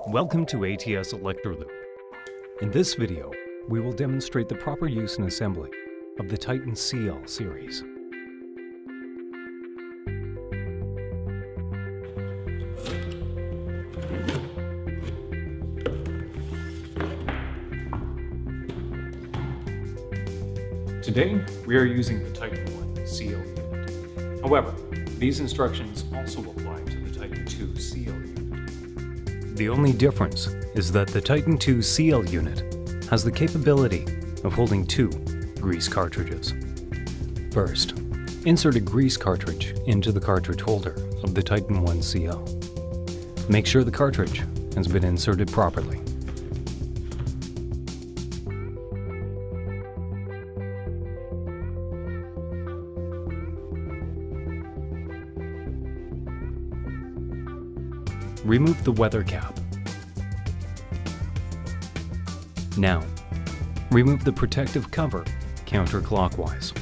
Welcome to ATS Electrolube. In this video, we will demonstrate the proper use and assembly of the Titan CL series. Today, we are using the Titan 1 CL unit. However, these instructions also apply to the Titan 2 CL unit. The only difference is that the Titan 2 CL unit has the capability of holding 2 grease cartridges. First, insert a grease cartridge into the cartridge holder of the Titan 1 CL. Make sure the cartridge has been inserted properly. Remove the weather cap. Now, remove the protective cover counterclockwise.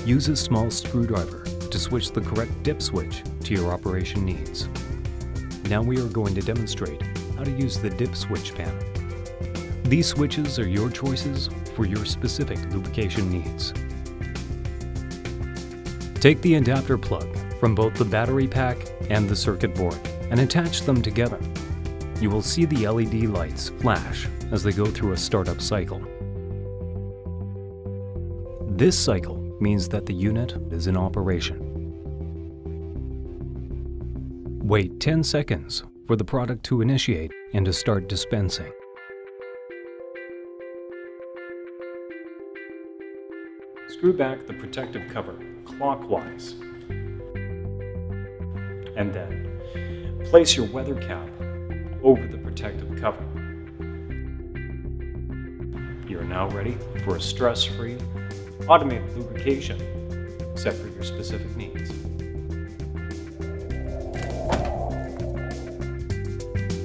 Use a small screwdriver to switch the correct dip switch to your operation needs. Now we are going to demonstrate how to use the dip switch panel. These switches are your choices for your specific lubrication needs. Take the adapter plug from both the battery pack and the circuit board and attach them together. You will see the LED lights flash as they go through a startup cycle. This cycle means that the unit is in operation. Wait 10 seconds for the product to initiate and to start dispensing. Screw back the protective cover clockwise. And then, place your weather cap over the protective cover. You are now ready for a stress-free, automated lubrication set for your specific needs.